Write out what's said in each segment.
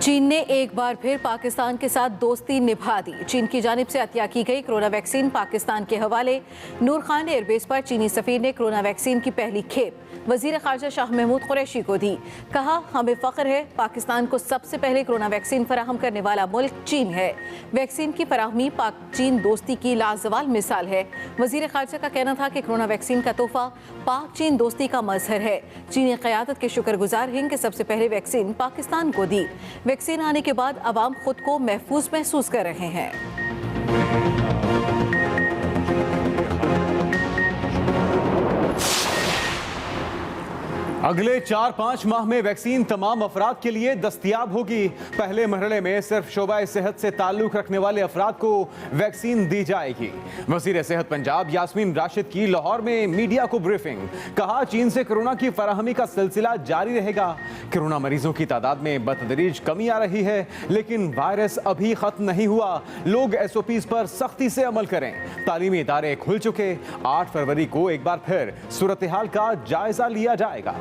चीन ने एक बार फिर पाकिस्तान के साथ दोस्ती निभा दी। चीन की जानिब से अतिया की गई कोरोना वैक्सीन पाकिस्तान के हवाले। नूर खान एयरबेस पर चीनी सफीर ने कोरोना वैक्सीन की पहली खेप वजीर खारजा शाह महमूद कुरैशी को दी। कहा, हमें फख्र है, पाकिस्तान को सबसे पहले कोरोना वैक्सीन फराहम करने वाला मुल्क चीन है। वैक्सीन की फराहमी पाक चीन दोस्ती की लाजवाल मिसाल है। वजीर खारजा का कहना था कि कोरोना वैक्सीन का तोहफा पाक चीन दोस्ती का मजहर है। चीनी क़यादत के शुक्रगुजार हैं कि सबसे पहले वैक्सीन पाकिस्तान को दी। वैक्सीन आने के बाद अवाम खुद को महफूज महसूस कर रहे हैं। अगले 4-5 माह में वैक्सीन तमाम अफराद के लिए दस्तयाब होगी। पहले मरहले में सिर्फ शोबा सेहत से ताल्लुक रखने वाले अफराद को वैक्सीन दी जाएगी। वजीर सेहत पंजाब यास्मीन राशिद की लाहौर में मीडिया को ब्रीफिंग। कहा, चीन से कोरोना की फराहमी का सिलसिला जारी रहेगा। कोरोना मरीजों की तादाद में बतदरीज कमी आ रही है, लेकिन वायरस अभी खत्म नहीं हुआ। लोग SOPs पर सख्ती से अमल करें। तालीमी इदारे खुल चुके। 8 फरवरी को एक बार फिर सूरत हाल का जायजा लिया जाएगा।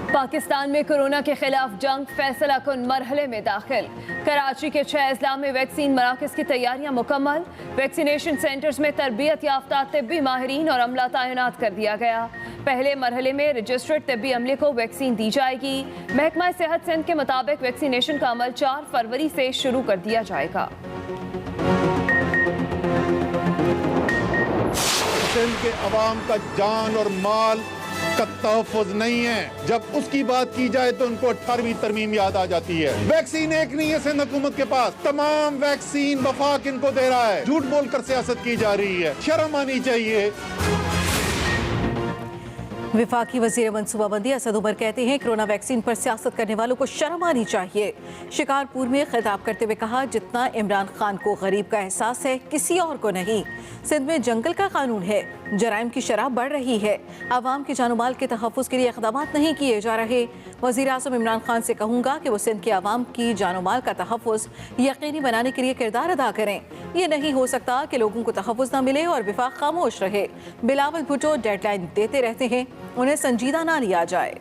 पाकिस्तान में कोरोना के खिलाफ जंग फैसला कुन मरहले में दाखिल। कराची के 6 अजला में वैक्सीन मराकज की तैयारियां मुकम्मल। वैक्सीनेशन सेंटर्स में तरबियत याफ्ता तिब्बी माहिरीन और अमला तैनात कर दिया गया। पहले मरहले में रजिस्टर्ड तिब्बी अमले को वैक्सीन दी जाएगी। महकमा सेहत सिंध के मुताबिक वैक्सीनेशन का अमल 4 फरवरी से शुरू कर दिया जाएगा। सिंध के अवाम का जान और माल का तहफ़्फ़ुज़ नहीं है। जब उसकी बात की जाए तो उनको 18वीं तरमीम याद आ जाती है। वैक्सीन एक नहीं है सिंध हुकूमत के पास, तमाम वैक्सीन वफाक इनको दे रहा है। झूठ बोलकर सियासत की जा रही है, शर्म आनी चाहिए। विफाकी वजीर मनसूबाबंदी असद उमर कहते हैं, कोरोना वैक्सीन पर सियासत करने वालों को शर्म आनी चाहिए। शिकारपुर में खिताब करते हुए कहा, जितना इमरान खान को गरीब का एहसास है, किसी और को नहीं। सिंध में जंगल का कानून है, जराइम की शरह बढ़ रही है। आवाम के जानो माल के तहफ़्फ़ुज़ के लिए इक़दाम नहीं किए जा रहे। वज़ीर आज़म इमरान खान से कहूँगा कि वो सिंध के आवाम की जानो माल का तहफ़्फ़ुज़ यकीनी बनाने के लिए किरदार अदा करें। ये नहीं हो सकता कि लोगों को तहफ़्फ़ुज़ न मिले और विफाक खामोश रहे। बिलावल भुट्टो डेडलाइन देते रहते हैं, उन्हें संजीदा ना लिया जाए।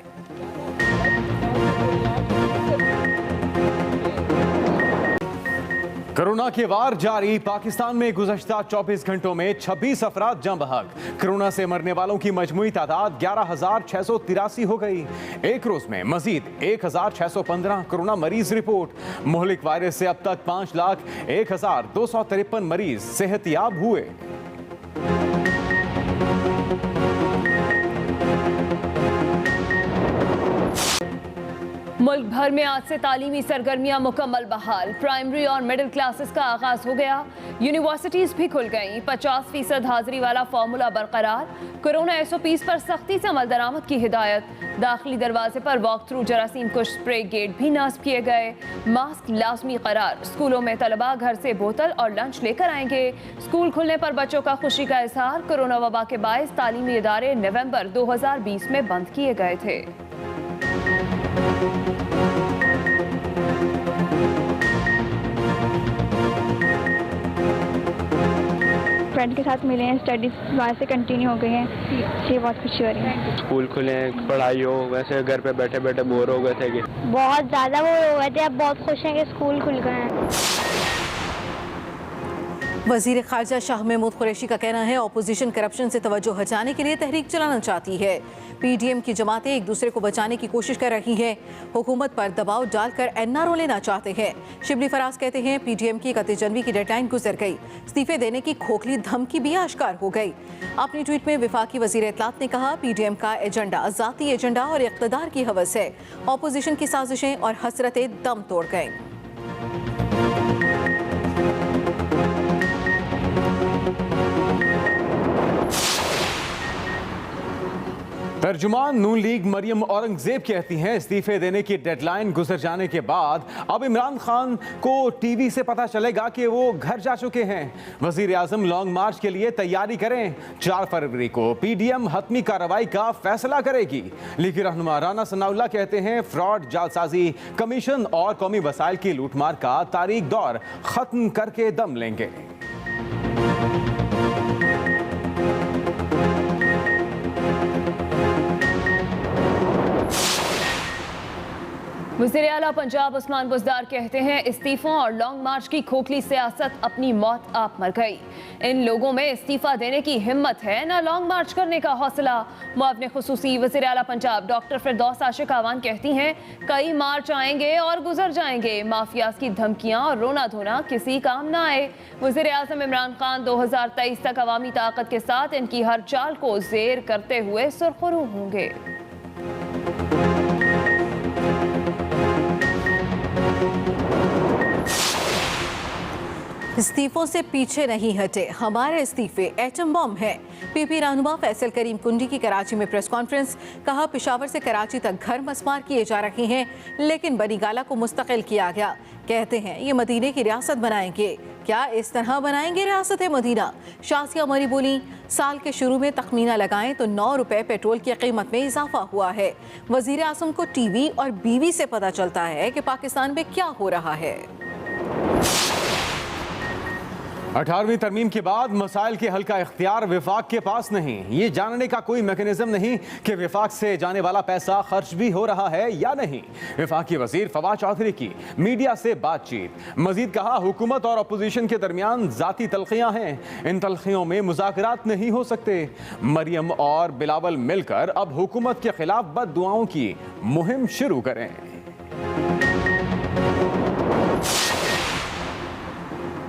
कोरोना के वार जारी। पाकिस्तान में गुज़श्ता 24 घंटों में 26 अफराद जाँ बहक। कोरोना से मरने वालों की मजमूई तादाद 11,683 हो गई। एक रोज में मजीद 1,615 कोरोना मरीज रिपोर्ट। मुहलिक वायरस से अब तक 5,01,253 मरीज सेहतयाब हुए। मुल्क भर में आज से तालीमी सरगर्मियां मुकम्मल बहाल। प्राइमरी और मिडिल क्लासेस का आगाज हो गया। यूनिवर्सिटीज भी खुल गईं। 50% हाजिरी वाला फार्मूला बरकरार। कोरोना SOPs पर सख्ती से अमल दरामद की हिदायत। दाखिली दरवाजे पर वॉक थ्रू जरासीम कुश स्प्रे गेट भी नस्ब किए गए। मास्क लाजमी करार। स्कूलों में तलबा घर से बोतल और लंच लेकर आएंगे। स्कूल खुलने पर बच्चों का खुशी का इजहार। कोरोना वबा के बायस तालीमी इदारे नवंबर 2020 में बंद किए गए थे। फ्रेंड के साथ मिले हैं, स्टडीज वहाँ से कंटिन्यू हो गई हैं। ये बहुत खुशी हो रही है। स्कूल खुले हैं, पढ़ाई हो, वैसे घर पे बैठे बैठे बोर हो गए थे कि बहुत ज़्यादा बोर हो गए थे। अब बहुत खुश हैं कि स्कूल खुल गए हैं। वजीर खारजा शाह महमूद कुरैशी का कहना है, अपोजिशन करप्शन से तवज्जो हटाने के लिए तहरीक चलाना चाहती है। PDM की जमातें एक दूसरे को बचाने की कोशिश कर रही हैं। हुकूमत पर दबाव डालकर NRO लेना चाहते हैं। शिबली फराज कहते हैं, PDM की 31 जनवरी की डेडलाइन गुजर गई। इस्तीफे देने की खोखली धमकी भी आश्कार हो गई। अपनी ट्वीट में विफाकी वजीर इत्तलात ने कहा, PDM का एजेंडा ज़ाती एजेंडा और इक़्तिदार की हवस है। अपोजिशन की साजिशें और हसरतें दम तोड़ गईं। तर्जुमान नून लीग मरियम औरंगजेब कहती हैं, इस्तीफे देने की डेडलाइन गुजर जाने के बाद अब इमरान खान को टीवी से पता चलेगा कि वो घर जा चुके हैं। वजीर आजम लॉन्ग मार्च के लिए तैयारी करें। 4 फरवरी को PDM हतमी कार्रवाई का फैसला करेगी। लीगी रहनुमा राना सनाउल्लाह कहते हैं, फ्रॉड, जालसाजी, कमीशन और कौमी वसाइल की लूटमार का तारीख दौर खत्म करके दम लेंगे। वज़ीर आला पंजाब उस्मान बुज़दार कहते हैं इस्तीफों और लॉन्ग मार्च की खोखली सियासत अपनी मौत आप मर गई। इन लोगों में इस्तीफा देने की हिम्मत है ना लॉन्ग मार्च करने का हौसला। मुआविन खुसूसी वज़ीर आला पंजाब डॉक्टर फिरदौस आशिक आवान कहती हैं कई मार्च आएंगे और गुजर जाएंगे, माफियाज की धमकियां और रोना धोना किसी काम ना आए। वज़ीर आज़म इमरान खान 2023 तक अवामी ताकत के साथ इनकी हर चाल को ज़ेर करते हुए सुरखरू होंगे। इस्तीफों से पीछे नहीं हटे, हमारे इस्तीफे एटम बॉम्ब है। पीपी रहनुमा फैसल करीम कुंडी की कराची में प्रेस कॉन्फ्रेंस, कहा पेशावर से कराची तक घर मस्मार किए जा रहे हैं लेकिन बनीगाला को मुस्तकिल किया गया। कहते हैं ये मदीने की रियासत बनाएंगे, क्या इस तरह बनाएंगे रियासत मदीना? शासिया मरी बोली साल के शुरू में तखमीना लगाएं तो 9 रुपए पेट्रोल की कीमत में इजाफा हुआ है। वजीर आज़म को टीवी और बीवी से पता चलता है कि पाकिस्तान में क्या हो रहा है। 18वीं तरमीम के बाद मसाइल के हल का इख्तियार विफाक के पास नहीं। ये जानने का कोई मैकेनिज्म नहीं कि विफाक से जाने वाला पैसा खर्च भी हो रहा है या नहीं। विफाकी वजीर फवाद चौधरी की मीडिया से बातचीत। मजीद कहा हुकूमत और अपोजिशन के दरमियान जाती तलखियां हैं, इन तलखियों में मुज़ाकरात नहीं हो सकते। मरियम और बिलावल मिलकर अब हुकूमत के खिलाफ बददुआओं की मुहिम शुरू करें।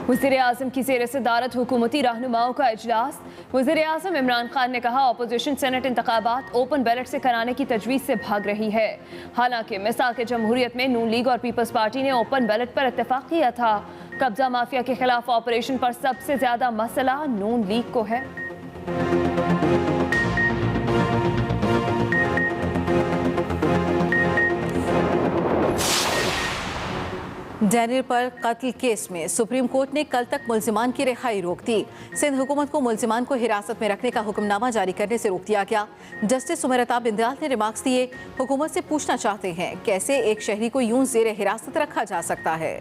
वज़ीर आज़म की ज़ेर सदारत हुकूमती रहनुमाओं का इजलास। वज़ीर आज़म इमरान खान ने कहा अपोजिशन सेनेट इंतखाबात ओपन बैलेट से कराने की तजवीज़ से भाग रही है। हालांकि मिसाक जमहूरियत में नून लीग और पीपल्स पार्टी ने ओपन बैलेट पर इत्तेफाक किया था। कब्जा माफिया के खिलाफ ऑपरेशन पर सबसे ज्यादा मसला नून लीग को है। डैनियल पर कत्ल केस में सुप्रीम कोर्ट ने कल तक मुल्जिमान की रिहाई रोक दी। सिंध हुकूमत को मुल्जिमान को हिरासत में रखने का हुक्मनामा जारी करने से रोक दिया गया। जस्टिस उमरताब बिंदयाल ने रिमार्क्स दिए, हुकूमत से पूछना चाहते हैं कैसे एक शहरी को यूं जेर हिरासत रखा जा सकता है।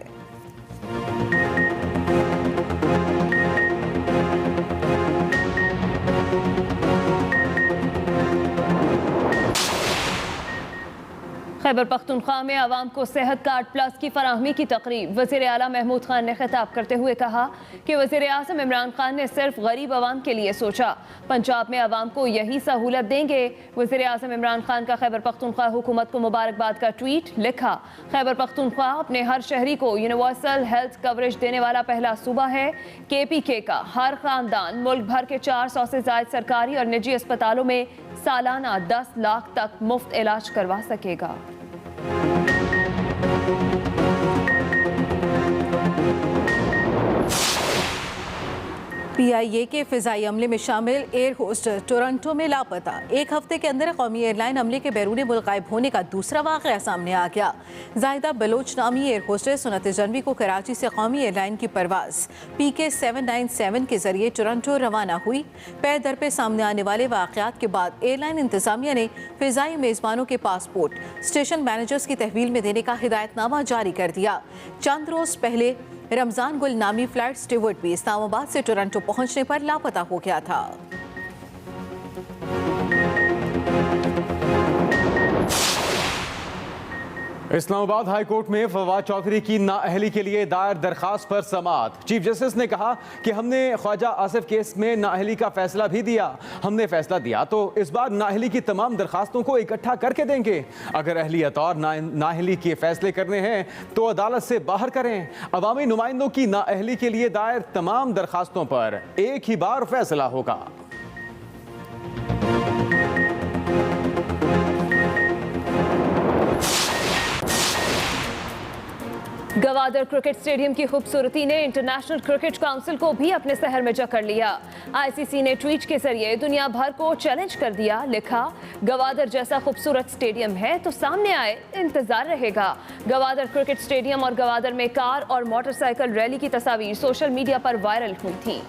खैबर पख्तूनख्वा में आवाम को सेहत कार्ड प्लस की फराहमी की तकरीब। वज़ीर आला महमूद खान ने खिताब करते हुए कहा कि वज़ीर आज़म इमरान खान ने सिर्फ गरीब आवाम के लिए सोचा, पंजाब में आवाम को यही सहूलत देंगे। वज़ीर आज़म इमरान खान का खैबर पख्तूनख्वा हुकूमत को मुबारकबाद का ट्वीट। लिखा, खैबर पख्तूनख्वा अपने हर शहरी को यूनिवर्सल हेल्थ कवरेज देने वाला पहला सूबा है। KPK का हर खानदान मुल्क भर के 400 से ज़ायद सरकारी और निजी अस्पतालों में सालाना 10 लाख तक मुफ्त इलाज करवा सकेगा। PIA के फिजाई अमले में शामिल एयर होस्टर टोरंटो में लापता। एक हफ्ते के अंदर कौमी एयरलाइन अमले के बैरून मुल्क गायब होने का दूसरा वाक़या सामने आ गया। जाहिदा बलोच नामी एयर होस्टेस 29 जनवरी को कराची से कौमी एयरलाइन की परवाज़ PK 797 के जरिए टोरंटो रवाना हुई। पे दर पे सामने आने वाले वाक़यात के बाद एयरलाइन इंतजामिया ने फिजाई मेज़बानों के पासपोर्ट स्टेशन मैनेजर्स की तहवील में देने का हिदायतनामा जारी कर दिया। चंद रोज़ पहले रमजान गुल नामी फ्लाइट स्टीवर्ड भी इस्लामाबाद से टोरंटो पहुंचने पर लापता हो गया था। इस्लामाबाद हाई कोर्ट में फवाद चौधरी की नाअहली के लिए दायर दरखास्त पर समाअत। चीफ जस्टिस ने कहा कि हमने ख्वाजा आसिफ केस में नाअहली का फैसला भी दिया। हमने फैसला दिया तो इस बार नाअहली की तमाम दरखास्तों को इकट्ठा करके देंगे। अगर अहलियत और नाअहली के फैसले करने हैं तो अदालत से बाहर करें। अवामी नुमाइंदों की नाअहली के लिए दायर तमाम दरखास्तों पर एक ही बार फैसला होगा। गवादर क्रिकेट स्टेडियम की खूबसूरती ने इंटरनेशनल क्रिकेट काउंसिल को भी अपने शहर में जकड़ लिया। ICC ने ट्वीट के जरिए दुनिया भर को चैलेंज कर दिया। लिखा, गवादर जैसा खूबसूरत स्टेडियम है तो सामने आए, इंतजार रहेगा। गवादर क्रिकेट स्टेडियम और गवादर में कार और मोटरसाइकिल रैली की तस्वीर सोशल मीडिया पर वायरल हुई थी।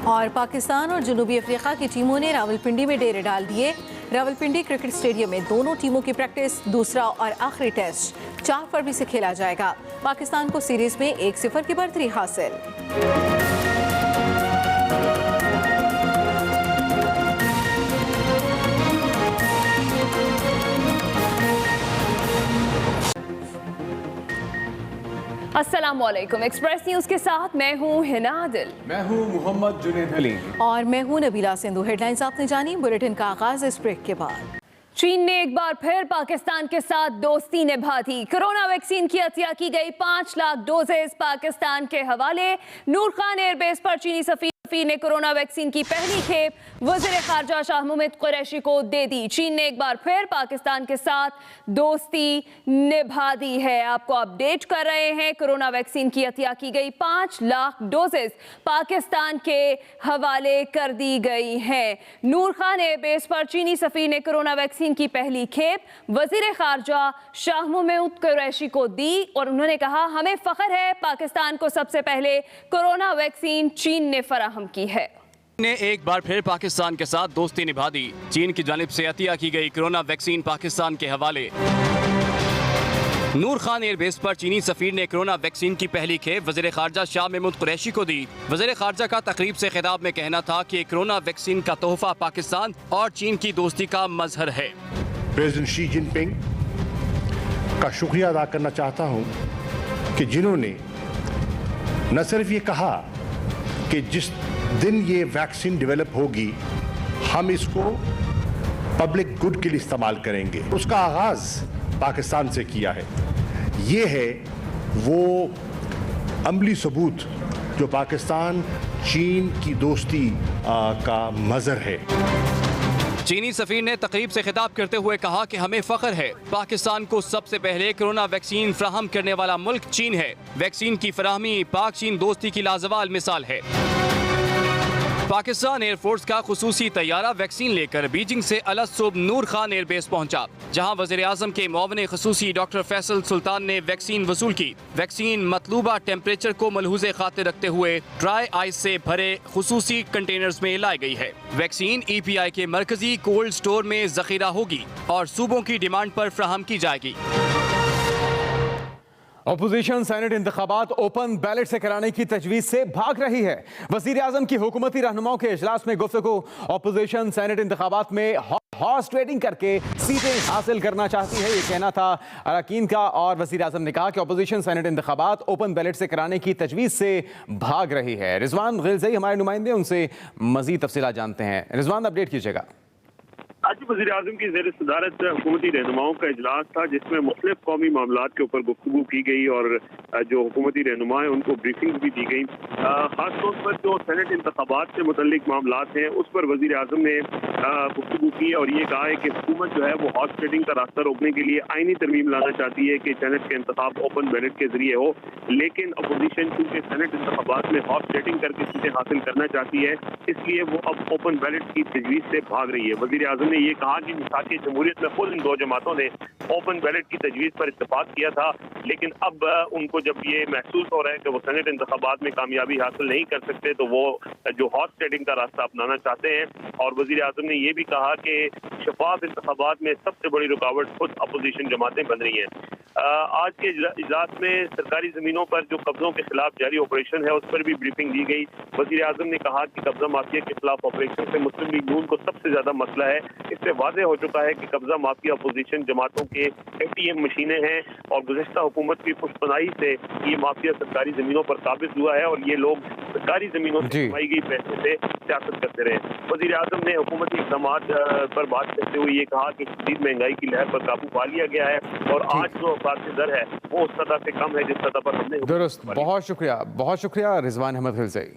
और पाकिस्तान और जनूबी अफ्रीका की टीमों ने रावलपिंडी में डेरे डाल दिए। रावलपिंडी क्रिकेट स्टेडियम में दोनों टीमों की प्रैक्टिस दूसरा और आखिरी टेस्ट 4 फरवरी से खेला जाएगा। पाकिस्तान को सीरीज में 1-0 की बढ़तरी हासिल। अस्सलामुअलैकुम। एक्सप्रेस न्यूज के साथ मैं हूं हिना आदिल। मैं हूं मोहम्मद जुनैद अली और मैं हूं नबीला सिंधु। हेडलाइंस आपने जानी, बुलेटिन का आगाज इस ब्रेक के बाद। चीन ने एक बार फिर पाकिस्तान के साथ दोस्ती निभा दी। कोरोना वैक्सीन की अतिया की गई 5 लाख डोजेस पाकिस्तान के हवाले। नूर खान एयरबेस पर चीनी सफीर ने कोरोना वैक्सीन की पहली खेप वज़ीर ख़ारजा शाह महमूद कुरैशी को दे दी। चीन ने एक बार फिर पाकिस्तान के साथ दोस्ती निभा दी है। आपको अपडेट कर रहे हैं, कोरोना वैक्सीन की अतिया की गई 5 लाख डोजेस पाकिस्तान के हवाले कर दी गई हैं। नूर खान एयरबेस पर चीनी सफीर ने कोरोना वैक्सीन की पहली खेप वज़ीर ख़ारजा शाह महमूद कुरैशी को दी और उन्होंने कहा, हमें फ़ख्र है पाकिस्तान को सबसे पहले कोरोना वैक्सीन चीन ने फराहम की है। ने एक बार फिर पाकिस्तान के साथ दोस्ती निभा दी। चीन की जानिब से अतिया की गई कोरोना वैक्सीन पाकिस्तान के हवाले। नूर खान एयरबेस पर चीनी सफीर ने कोरोना वैक्सीन की पहली खेप वज़ीर ख़ारजा शाह महमूद कुरैशी को दी। वज़ीर ख़ारजा का तकरीब से खिताब में कहना था कि कोरोना वैक्सीन का तोहफा पाकिस्तान और चीन की दोस्ती का मजहर है। प्रेसिडेंट शी जिनपिंग का शुक्रिया अदा करना चाहता हूं कि जिन्होंने न सिर्फ ये कहा कि जिस दिन ये वैक्सीन डेवलप होगी हम इसको पब्लिक गुड के लिए इस्तेमाल करेंगे, उसका आगाज पाकिस्तान से किया है। ये है वो अमली सबूत जो पाकिस्तान चीन की दोस्ती का मजहर है। चीनी सफीर ने तकरीब से खिताब करते हुए कहा कि हमें फ़ख्र है पाकिस्तान को सबसे पहले कोरोना वैक्सीन फ्राहम करने वाला मुल्क चीन है। वैक्सीन की फराहमी पाक चीन दोस्ती की लाजवाल मिसाल है। पाकिस्तान एयरफोर्स का खुसूसी तैयारा वैक्सीन लेकर बीजिंग से अलसुब नूर खान एयरबेस पहुंचा, जहां वज़ीर आज़म के मुआविन खुसूसी डॉक्टर फैसल सुल्तान ने वैक्सीन वसूल की। वैक्सीन मतलूबा टेम्परेचर को मलहूज़े खातिर रखते हुए ड्राई आइस से भरे खुसूसी कंटेनर्स में लाई गई है। वैक्सीन EPI के मरकजी कोल्ड स्टोर में जखीरा होगी और सूबों की डिमांड पर फ्राहम की जाएगी। अपोजिशन सेनेट इंतखाबात ओपन बैलेट से कराने की तजवीज़ से भाग रही है। वज़ीर आज़म की हुकूमती रहनुमाओं के इजलास में गुफ्तगू। अपोजिशन सेनेट इंतखाबात में हॉर्स ट्रेडिंग करके सीटें हासिल करना चाहती है, ये कहना था अरकान का। और वज़ीर आज़म ने कहा कि अपोजिशन सेनेट इंतखाबात ओपन बैलेट से कराने की तजवीज़ से भाग रही है। रिजवान गिलज़ई हमारे नुमाइंदे, उनसे मज़ीद तफसीलात जानते हैं। रिजवान, अपडेट कीजिएगा। आज वज़ीर आज़म की ज़ेर सदारत हुकूमती रहनुमाओं का इजलास था, जिसमें मुख्तलिफ कौमी मामलात के ऊपर गुफ्तगू की गई और जो हुकूमती रहनुमा है उनको ब्रीफिंग भी दी गई। ख़ास तौर पर जो सेनेट इंतखाबात से मुतल्लिक मामलात हैं उस पर वज़ीर आज़म ने गुफ्तगू की और ये कहा है कि हुकूमत जो है वो हॉर्स ट्रेडिंग का रास्ता रोकने के लिए आईनी तरमीम लाना चाहती है कि सेनेट के इंतखाब ओपन बैलेट के जरिए हो, लेकिन अपोजिशन चूँकि सेनेट इंतखाबात में हॉर्स ट्रेडिंग करके सीटें हासिल करना चाहती है, इसलिए वो अब ओपन बैलेट की तजवीज़ से भाग रही है। वज़ीर आज़म ने ये कहा कि मिसाक़ जमहूरियत में खुद इन दो जमातों ने ओपन बैलेट की तजवीज़ पर इत्तफाक किया था, लेकिन अब उनको जब ये महसूस हो रहा है कि वो सेनेट इंतखाबात में कामयाबी हासिल नहीं कर सकते तो वो जो हॉर्स ट्रेडिंग का रास्ता अपनाना चाहते हैं। और वज़ीर आज़म ने ये भी कहा कि शफाफ इंतखाबात में सबसे बड़ी रुकावट खुद अपोजिशन जमातें बन रही हैं। आज के इजलास में सरकारी ज़मीनों पर जो कब्ज़ों के खिलाफ जारी ऑपरेशन है उस पर भी ब्रीफिंग दी गई। वज़ीर आज़म ने कहा कि कब्ज़ा माफिया के खिलाफ ऑपरेशन से मुस्लिम लीग नून को सबसे ज़्यादा मसला है। इससे वाज़ेह हो चुका है कि कब्ज़ा माफिया अपोजिशन जमातों के ATM मशीनें हैं और गुज़िश्ता हुकूमत की पुष्पनाही से ये माफिया सरकारी ज़मीनों पर काबिज हुआ है और ये लोग सरकारी ज़मीनों से कमाई गई पैसे से सियासत करते रहे। वज़ीर आज़म ने हुकूमती इक़दामात पर बात करते हुए ये कहा कि शदीद महंगाई की लहर पर काबू पा लिया गया है और आज जो अफाक दर है वो उस सतह से कम है जिस सतह पर हमने। दुरुस्त, बहुत शुक्रिया रिजवान अहमद गिलज़ई।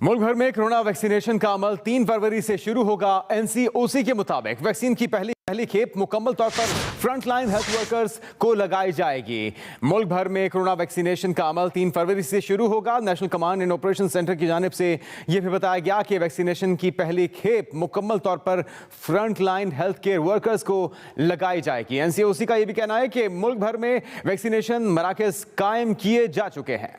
मुल्क भर में कोरोना वैक्सीनेशन का अमल 3 फरवरी से शुरू होगा। NCOC के मुताबिक वैक्सीन की पहली खेप मुकम्मल तौर पर फ्रंटलाइन हेल्थ वर्कर्स को लगाई जाएगी। मुल्क भर में कोरोना वैक्सीनेशन का अमल 3 फरवरी से शुरू होगा। National command and operation centre की जानिब से यह भी बताया गया कि वैक्सीनेशन की पहली खेप मुकम्मल तौर पर फ्रंटलाइन हेल्थ केयर वर्कर्स को लगाई जाएगी। NCOC का यह भी कहना है कि मुल्क भर में वैक्सीनेशन मराकज़ कायम किए जा चुके हैं।